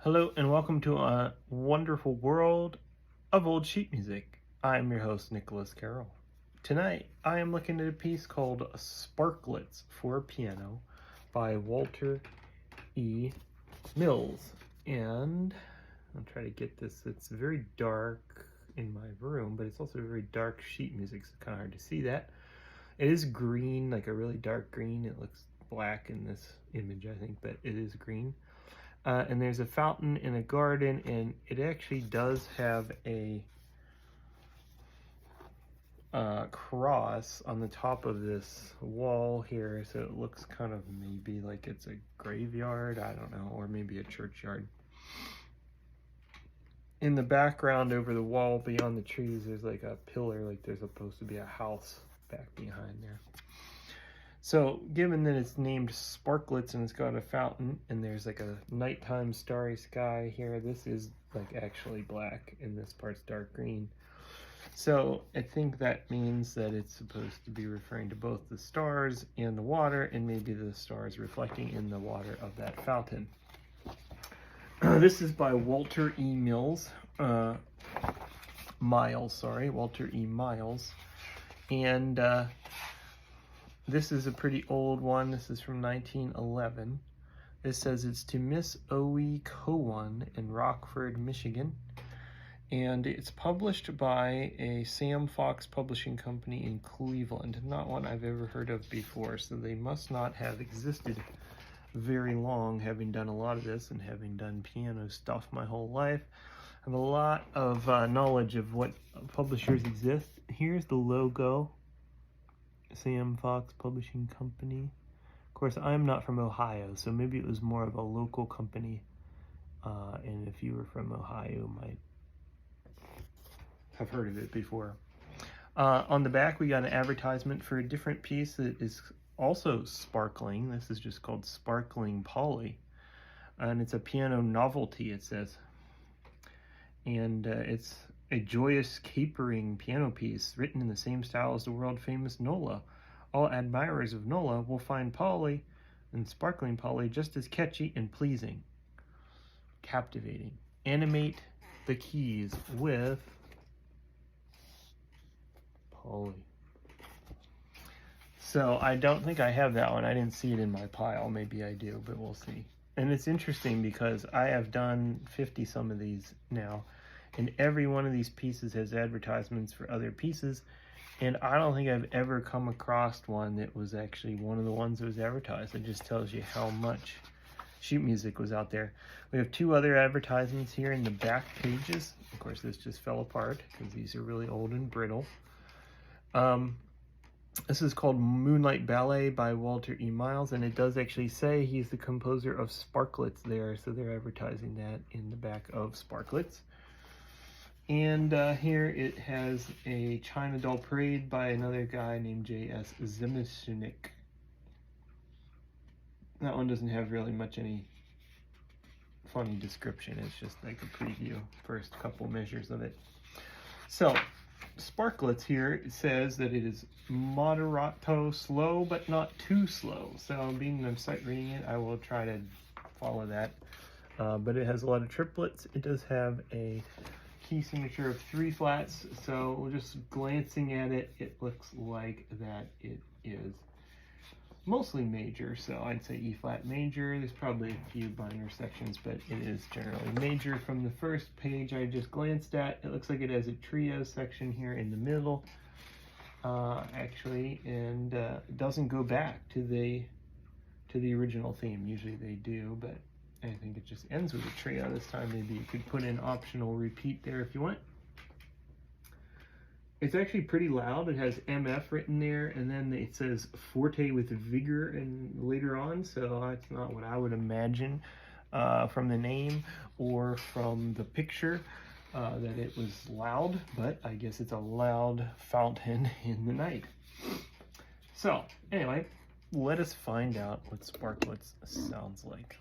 Hello and welcome to a wonderful world of old sheet music. I am your host, Nicholas Carroll. Tonight, I am looking at a piece called Sparklets for Piano by Walter E. Mills. And I'll try to get this. It's very dark in my room, but it's also very dark sheet music, so it's kind of hard to see that. It is green, like a really dark green. It looks black in this image, I think, but it is green. And there's a fountain in a garden, and it actually does have a cross on the top of this wall here, so it looks kind of maybe like it's a graveyard, I don't know, or maybe a churchyard. In the background over the wall beyond the trees, there's like a pillar, like there's supposed to be a house back behind there. So, given that it's named Sparklets and it's got a fountain and there's like a nighttime starry sky here, this is like actually black and this part's dark green. So, I think that means that it's supposed to be referring to both the stars and the water, and maybe the stars reflecting in the water of that fountain. This is by Walter E. Walter E. Miles. And this is a pretty old one. This is from 1911. It says it's to Miss O.E. Cowan in Rockford, Michigan. And it's published by a Sam Fox publishing company in Cleveland. Not one I've ever heard of before, so they must not have existed very long, having done a lot of this and having done piano stuff my whole life. I have a lot of knowledge of what publishers exist. Here's the logo. Sam Fox Publishing Company. Of course, I'm not from Ohio, so maybe it was more of a local company. And if you were from Ohio, you might have heard of it before. On the back, we got an advertisement for a different piece that is also sparkling. This is just called Sparkling Polly. And it's a piano novelty, it says. And it's a joyous, capering piano piece written in the same style as the world-famous Nola. All admirers of Nola will find Polly and Sparkling Polly just as catchy and pleasing. Captivating. Animate the keys with Polly. So I don't think I have that one. I didn't see it in my pile. Maybe I do, but we'll see. And it's interesting because I have done 50 some of these now, and every one of these pieces has advertisements for other pieces, and I don't think I've ever come across one that was actually one of the ones that was advertised. It just tells you how much sheet music was out there. We have two other advertisements here in the back pages. Of course, this just fell apart because these are really old and brittle. This is called Moonlight Ballet by Walter E. Miles, and it does actually say he's the composer of Sparklets there, so they're advertising that in the back of Sparklets. And here it has a China Doll Parade by another guy named J.S. Zemisunik. That one doesn't have really much any funny description. It's just like a preview, first couple measures of it. So, Sparklets here says that it is moderato slow, but not too slow. So being I'm sight reading it, I will try to follow that. But it has a lot of triplets. It does have a key signature of 3 flats. So just glancing at it, it looks like that it is mostly major. So I'd say E flat major. There's probably a few minor sections, but it is generally major. From the first page I just glanced at, it looks like it has a trio section here in the middle, actually, and it doesn't go back to the original theme. Usually they do, but I think it just ends with a trio this time. Maybe you could put in optional repeat there if you want. It's actually pretty loud. It has MF written there, and then it says forte with vigor and later on, so that's not what I would imagine from the name or from the picture that it was loud, but I guess it's a loud fountain in the night. So anyway, let us find out what Sparklets sounds like.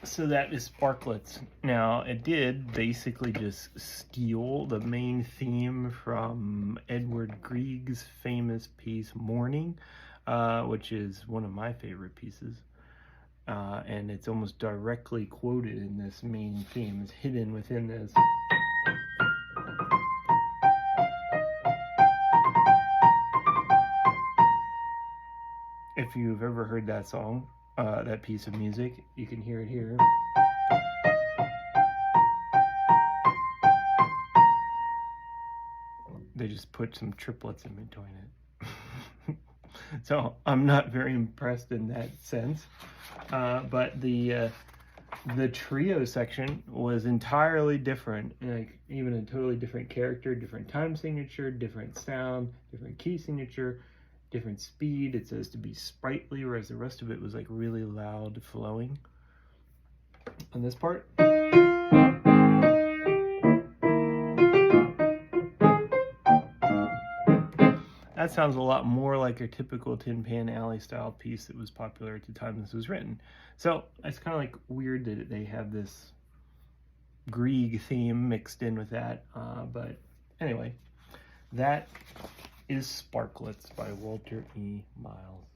So that is Sparklets. Now, it did basically just steal the main theme from Edward Grieg's famous piece, Morning, which is one of my favorite pieces. And it's almost directly quoted in this main theme. It's hidden within this. If you've ever heard that song, that piece of music, you can hear it here. They just put some triplets in between it. So I'm not very impressed in that sense. But the trio section was entirely different, like even a totally different character, different time signature, different sound, different key signature, different speed. It says to be sprightly, whereas the rest of it was like really loud flowing. On this part, that sounds a lot more like a typical Tin Pan Alley style piece that was popular at the time this was written. So it's kind of like weird that they have this Grieg theme mixed in with that. But anyway, that is Sparklets by Walter E. Miles.